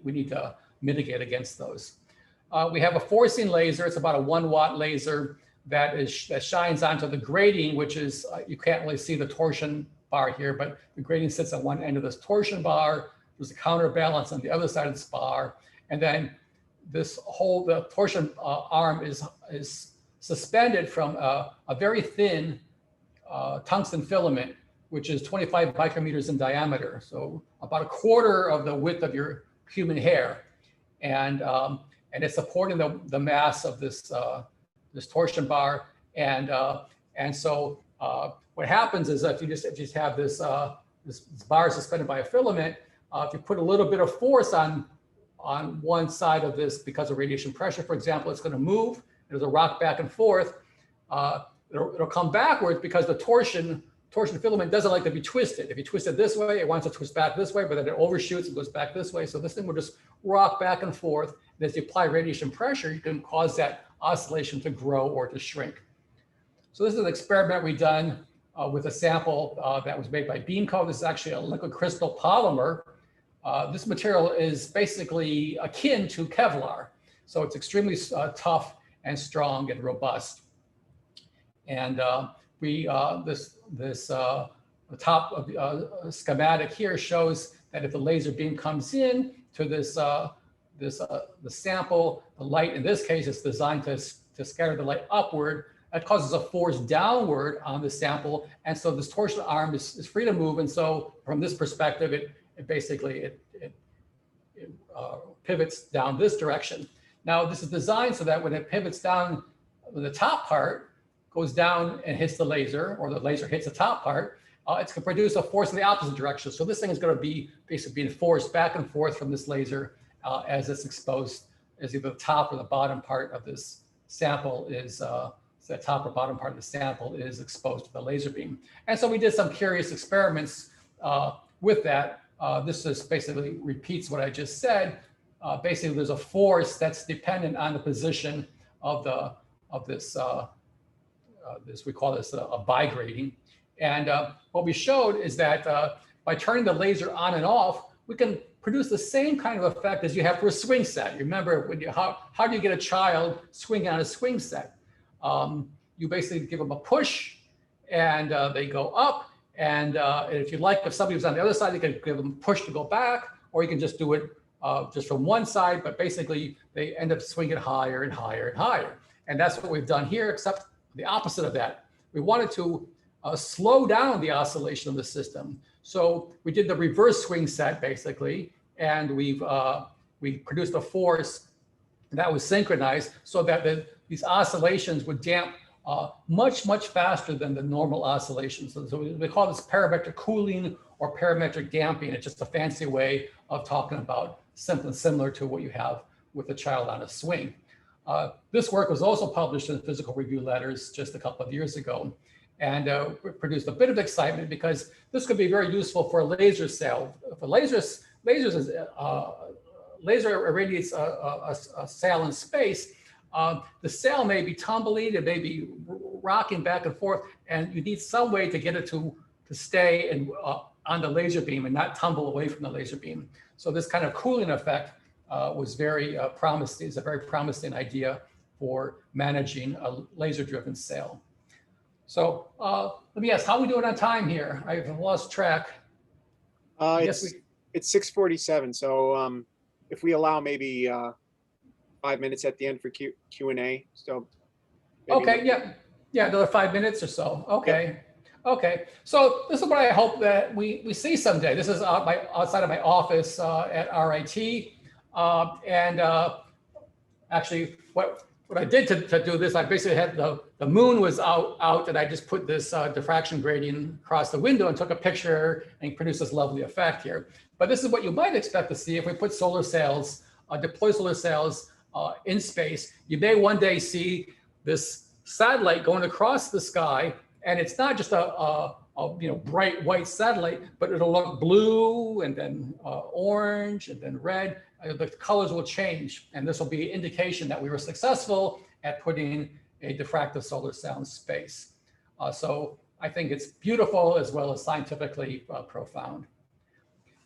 Speaker 2: We need to mitigate against those. We have a forcing laser. It's about a 1 watt laser that shines onto the grating, which is, you can't really see the torsion bar here, but the grating sits on one end of this torsion bar. There's a counterbalance on the other side of this bar. And then the torsion arm is suspended from a very thin tungsten filament, which is 25 micrometers in diameter. So about a quarter of the width of your human hair. And it's supporting the mass of this torsion bar. And so what happens is if you just have this bar suspended by a filament, if you put a little bit of force on one side of this because of radiation pressure, for example, it's going to move. There's a rock back and forth. It'll come backwards because the torsion filament doesn't like to be twisted. If you twist it this way, it wants to twist back this way, but then it overshoots and goes back this way. So this thing will just rock back and forth. And as you apply radiation pressure, you can cause that oscillation to grow or to shrink. So this is an experiment we've done with a sample that was made by Beamco. This is actually a liquid crystal polymer. This material is basically akin to Kevlar. So it's extremely tough and strong and robust. And the top of the schematic here shows that if the laser beam comes in to the sample, the light in this case is designed to scatter the light upward. That causes a force downward on the sample, and so this torsion arm is free to move. And so, from this perspective, it basically pivots down this direction. Now, this is designed so that when it pivots down, when the top part goes down and hits the laser, or the laser hits the top part, it's going to produce a force in the opposite direction. So this thing is going to be basically being forced back and forth from this laser as it's exposed, as either the top or the bottom part of this sample is, the top or bottom part of the sample is exposed to the laser beam. And so we did some curious experiments with that. This just basically repeats what I just said. Basically, there's a force that's dependent on the position of this. We call this a bigrating. And what we showed is that by turning the laser on and off, we can produce the same kind of effect as you have for a swing set. You remember how do you get a child swinging on a swing set? You basically give them a push, and they go up. And if you like, if somebody was on the other side, you can give them a push to go back, or you can just do it just from one side. But basically, they end up swinging higher and higher and higher. And that's what we've done here, except the opposite of that. We wanted to slow down the oscillation of the system. So we did the reverse swing set, basically, and we produced a force that was synchronized so that these oscillations would damp much faster than the normal oscillations. So we call this parametric cooling or parametric damping. It's just a fancy way of talking about something similar to what you have with a child on a swing. This work was also published in Physical Review Letters just a couple of years ago, and produced a bit of excitement because this could be very useful for a laser sail. For laser irradiates a sail in space. The sail may be tumbling, it may be rocking back and forth, and you need some way to get it to stay and on the laser beam and not tumble away from the laser beam. So this kind of cooling effect was very promising. It's a very promising idea for managing a laser-driven sail. So let me ask, how are we doing on time here? I've lost track.
Speaker 1: It's 6:47, so if we allow maybe 5 minutes at the end for Q&A. So
Speaker 2: okay, yeah, another 5 minutes or so. Okay, yep. Okay. So this is what I hope that we see someday. This is outside of my office at RIT, and actually, what I did to do this, I basically had the moon was out, and I just put this diffraction grating across the window and took a picture and produced this lovely effect here. But this is what you might expect to see if we put solar sails, deploy solar sails in space. You may one day see this satellite going across the sky, and it's not just a bright white satellite, but it'll look blue and then orange and then red. The colors will change, and this will be an indication that we were successful at putting a diffractive solar sail in space. So I think it's beautiful as well as scientifically profound.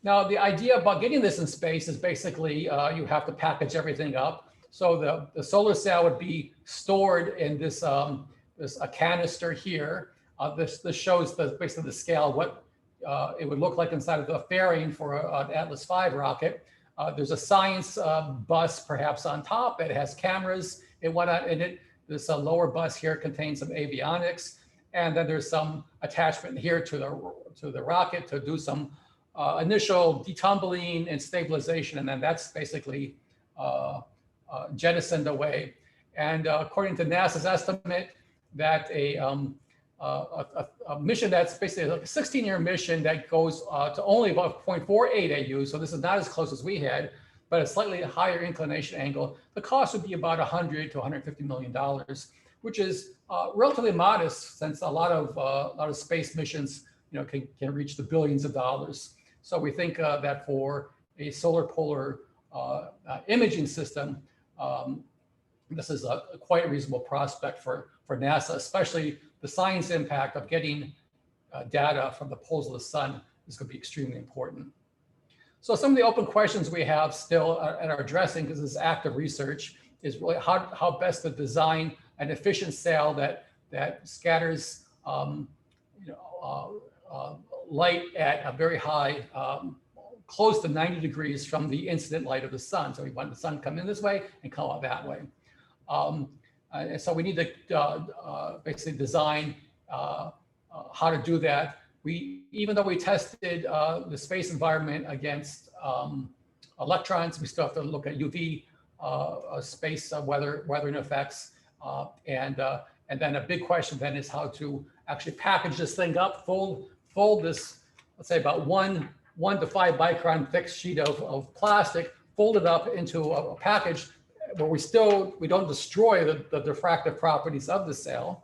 Speaker 2: Now, the idea about getting this in space is basically you have to package everything up. So the solar sail would be stored in this a canister here. This shows basically the scale of what it would look like inside of the fairing for an Atlas V rocket. There's a science bus perhaps on top. It has cameras in it. This lower bus here contains some avionics, and then there's some attachment here to the rocket to do some initial detumbling and stabilization, and then that's basically jettisoned away. And according to NASA's estimate, that a mission that's basically like a 16-year mission that goes to only about 0.48 AU, so this is not as close as we had, but a slightly higher inclination angle, the cost would be about $100 to $150 million, which is relatively modest since a lot of space missions can reach the billions of dollars. So we think that for a solar polar imaging system, this is a quite reasonable prospect for NASA, especially the science impact of getting data from the poles of the sun is going to be extremely important. So some of the open questions we have still and are addressing, because this is active research, is really how best to design an efficient sail that scatters light at a very high, close to 90 degrees from the incident light of the sun. So we want the sun to come in this way and come out that way. And so we need to basically design how to do that. Even though we tested the space environment against electrons, we still have to look at UV space weathering effects. And then a big question then is how to actually package this thing up, fold this, let's say about 1 to 5 micron thick sheet of plastic, fold it up into a package where we don't destroy the diffractive properties of the sail,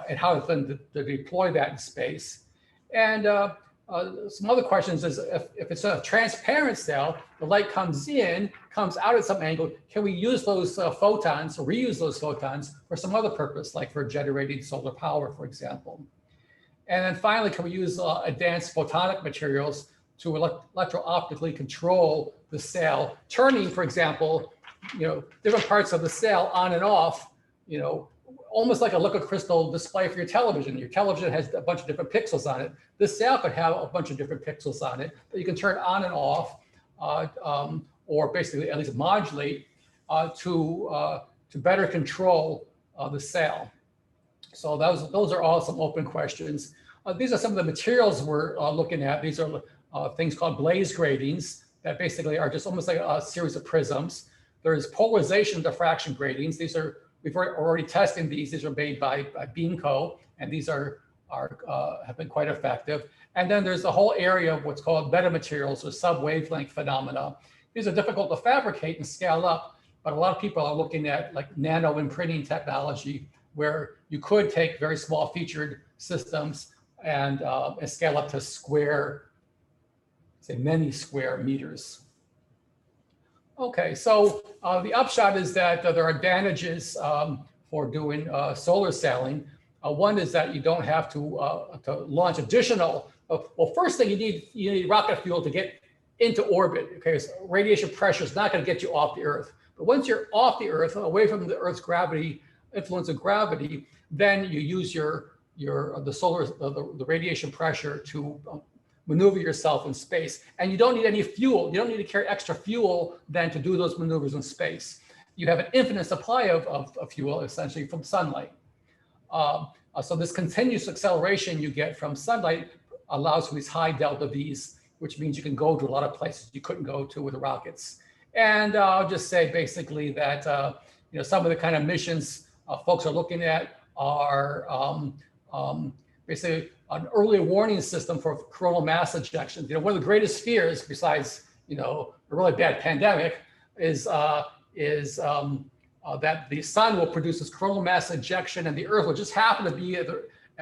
Speaker 2: and how then to deploy that in space. And some other questions is if it's a transparent sail, the light comes out at some angle, can we use those photons or reuse those photons for some other purpose, like for generating solar power, for example? And then finally, can we use advanced photonic materials to electro-optically control the sail, turning, for example, different parts of the sail on and off, almost like a liquid crystal display for your television. Your television has a bunch of different pixels on it. This sail could have a bunch of different pixels on it that you can turn on and off, or basically at least modulate to better control the sail. So those are all some open questions. These are some of the materials we're looking at. These are things called blaze gratings that basically are just almost like a series of prisms. There's polarization diffraction gratings. These are we've already testing these. These are made by Beamco, and these have been quite effective. And then there's the whole area of what's called metamaterials or sub-wavelength phenomena. These are difficult to fabricate and scale up, but a lot of people are looking at like nano imprinting technology, where you could take very small featured systems and scale up to many square meters. Okay, so the upshot is that there are advantages for doing solar sailing. One is that you don't have to launch additional. Well, first thing you need rocket fuel to get into orbit. Okay, so radiation pressure is not going to get you off the Earth. But once you're off the Earth, away from the Earth's gravity, influence of gravity, then you use the radiation pressure to maneuver yourself in space. And you don't need any fuel. You don't need to carry extra fuel then to do those maneuvers in space. You have an infinite supply of fuel, essentially, from sunlight. So this continuous acceleration you get from sunlight allows for these high delta Vs, which means you can go to a lot of places you couldn't go to with rockets. And I'll just say basically that some of the kind of missions folks are looking at are basically an early warning system for coronal mass ejection. One of the greatest fears, besides a really bad pandemic, is that the sun will produce this coronal mass ejection, and the Earth will just happen to be at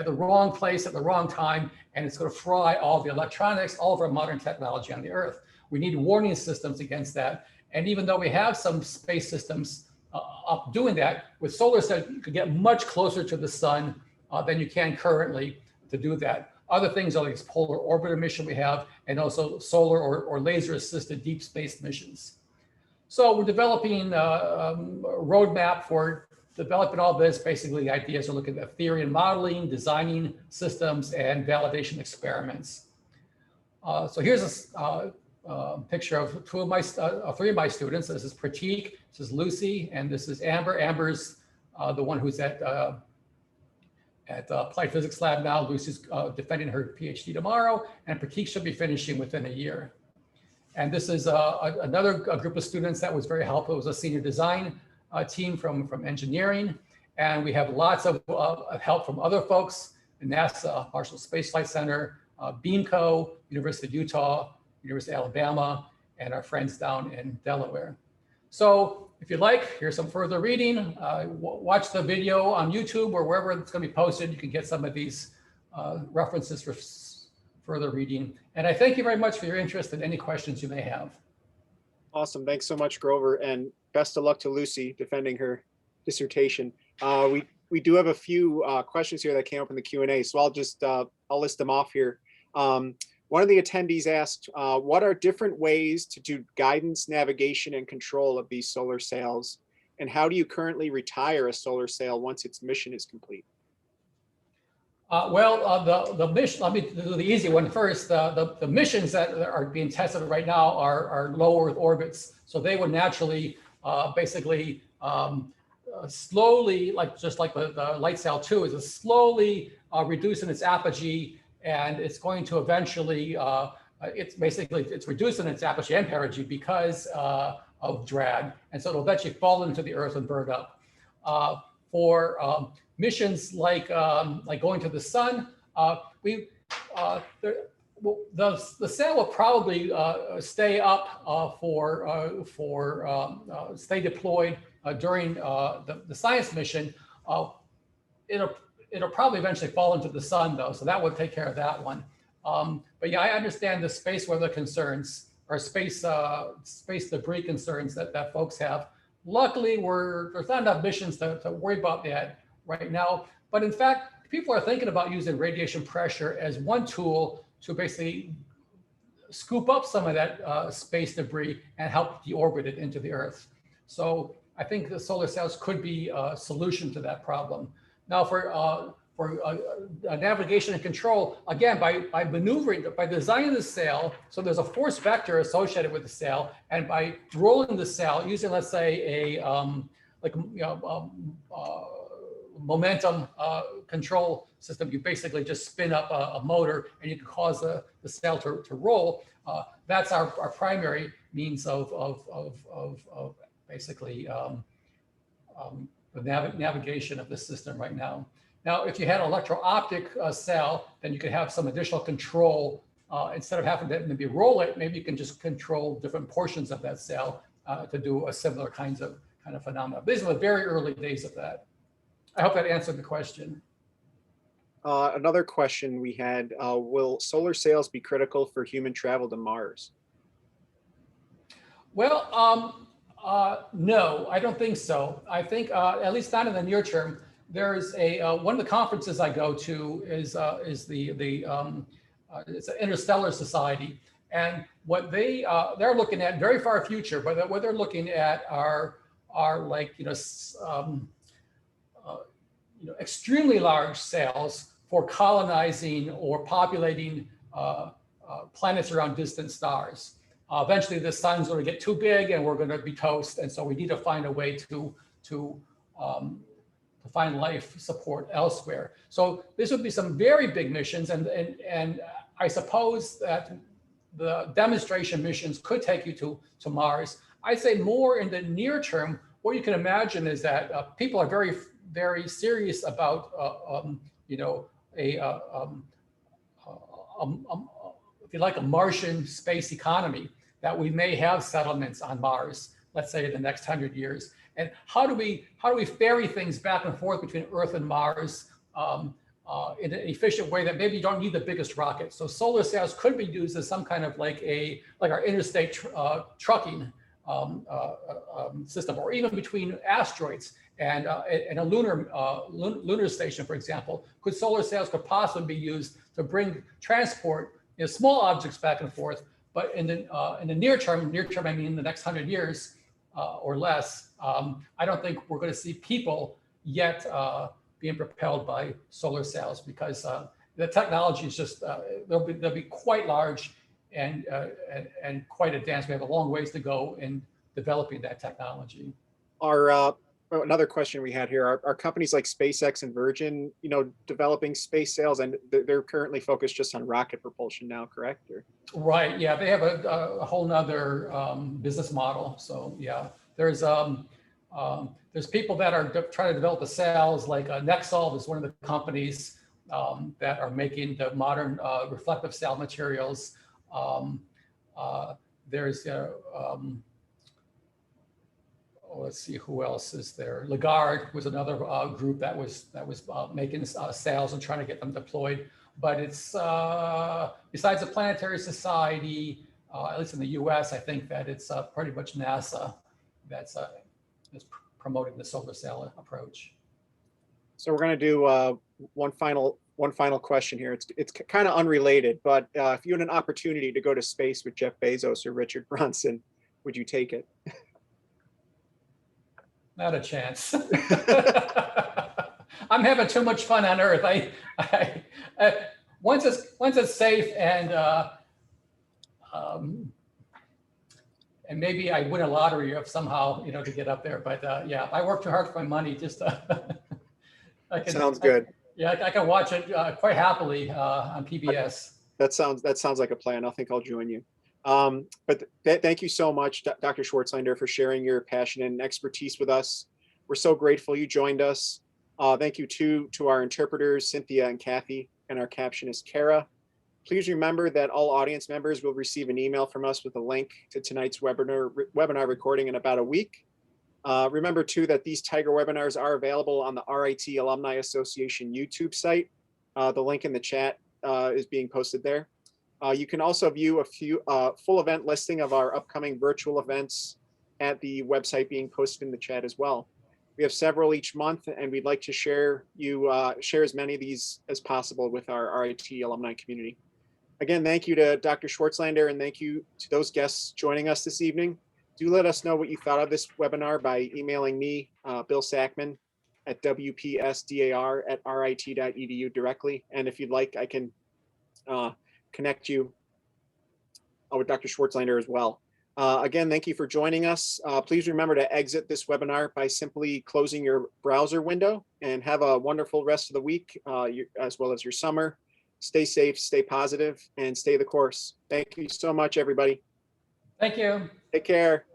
Speaker 2: the wrong place at the wrong time, and it's going to fry all the electronics, all of our modern technology on the Earth. We need warning systems against that. And even though we have some space systems up doing that, with solar cells, you could get much closer to the sun than you can currently to do that. Other things are like this polar orbiter mission we have, and also solar or laser-assisted deep space missions. So we're developing a roadmap for developing all this. Basically, the ideas are looking at theory and modeling, designing systems, and validation experiments. So here's a picture of three of my students. This is Pratik, this is Lucy, and this is Amber. Amber's the one who's at Applied Physics Lab now. Lucy's defending her PhD tomorrow, and Pratik should be finishing within a year. And this is another group of students that was very helpful. It was a senior design team from engineering. And we have lots of help from other folks, NASA, Marshall Space Flight Center, Beamco, University of Utah, University of Alabama, and our friends down in Delaware. So if you'd like, here's some further reading. Watch the video on YouTube or wherever it's going to be posted. You can get some of these references for further reading. And I thank you very much for your interest and any questions you may have.
Speaker 1: Awesome. Thanks so much, Grover. And best of luck to Lucy defending her dissertation. We do have a few questions here that came up in the Q&A. So I'll list them off here. One of the attendees asked, what are different ways to do guidance, navigation, and control of these solar sails? And how do you currently retire a solar sail once its mission is complete?
Speaker 2: The mission, let me do the easy one first. The missions that are being tested right now are low Earth orbits. So they would naturally, basically, slowly, just like the Light Sail 2 is slowly reducing its apogee, and it's going to eventually, it's reducing its apogee and perigee because of drag. And so it'll eventually fall into the Earth and burn up. For missions like going to the sun, the sail will probably stay up stay deployed during the science mission. It'll probably eventually fall into the sun though, so that would take care of that one. But yeah, I understand the space weather concerns or space debris concerns that folks have. Luckily, there's not enough missions to worry about that right now. But in fact, people are thinking about using radiation pressure as one tool to basically scoop up some of that space debris and help deorbit it into the Earth. So I think the solar sails could be a solution to that problem. Now for navigation and control, again, by maneuvering, by designing the sail, so there's a force vector associated with the sail, and by rolling the sail using, let's say, momentum control system, you basically just spin up a motor and you can cause the sail to roll. That's our primary means of basically navigation of the system right now. Now, if you had an electro-optic cell, then you could have some additional control. Instead of having to maybe roll it, maybe you can just control different portions of that cell to do a similar kind of phenomena. These are the very early days of that. I hope that answered the question.
Speaker 1: Another question we had, will solar sails be critical for human travel to Mars?
Speaker 2: Well, no, I don't think so. I think, at least not in the near term. There's one of the conferences I go to is it's an Interstellar Society, and what they're looking at very far future, but what they're looking at are like extremely large sails for colonizing or populating planets around distant stars. Eventually, the sun's going to get too big, and we're going to be toast, and so we need to find a way to find life support elsewhere. So this would be some very big missions, and I suppose that the demonstration missions could take you to Mars. I'd say more in the near term. What you can imagine is that people are very, very serious about if you like, a Martian space economy, that we may have settlements on Mars, let's say in the next 100 years. And how do we ferry things back and forth between Earth and Mars in an efficient way that maybe you don't need the biggest rocket? So solar sails could be used as some kind of like our interstate trucking system, or even between asteroids and a lunar station, for example. Solar sails could possibly be used to transport small objects back and forth. But in the near term, I mean the next 100 years or less, I don't think we're going to see people yet being propelled by solar sails, because the technology is just they'll be quite large and quite advanced. We have a long ways to go in developing that technology.
Speaker 1: Another question we had here, are companies like SpaceX and Virgin, developing space sails, and they're currently focused just on rocket propulsion now, correct? Or?
Speaker 2: Right. Yeah, they have a whole nother business model. So yeah, there's people that are trying to develop the sails, like Nexolve is one of the companies that are making the modern reflective sail materials. There's let's see, who else is there? Lagarde was another group that was making sails and trying to get them deployed. But it's besides the Planetary Society, at least in the U.S., I think that it's pretty much NASA that's promoting the solar sail approach.
Speaker 1: So we're going to do one final question here. It's kind of unrelated, but if you had an opportunity to go to space with Jeff Bezos or Richard Branson, would you take it?
Speaker 2: Not a chance. I'm having too much fun on Earth. Once it's safe and maybe I win a lottery of somehow to get up there. But yeah, I work too hard for my money. Just
Speaker 1: sounds good.
Speaker 2: I can watch it quite happily on PBS.
Speaker 1: That sounds like a plan. I think I'll join you. But thank you so much, Dr. Swartzlander, for sharing your passion and expertise with us. We're so grateful you joined us. Thank you to our interpreters, Cynthia and Kathy, and our captionist, Kara. Please remember that all audience members will receive an email from us with a link to tonight's webinar recording in about a week. Remember, too, that these Tiger webinars are available on the RIT Alumni Association YouTube site. The link in the chat is being posted there. You can also view a few full event listing of our upcoming virtual events at the website being posted in the chat as well. We have several each month, and we'd like to share as many of these as possible with our RIT alumni community. Again, thank you to Dr. Swartzlander, and thank you to those guests joining us this evening. Do let us know what you thought of this webinar by emailing me, Bill Sackman, at wpsdar@rit.edu directly. And if you'd like, I can connect you with Dr. Swartzlander as well. Again, thank you for joining us. Please remember to exit this webinar by simply closing your browser window, and have a wonderful rest of the week, as well as your summer. Stay safe, stay positive, and stay the course. Thank you so much, everybody.
Speaker 2: Thank you.
Speaker 1: Take care.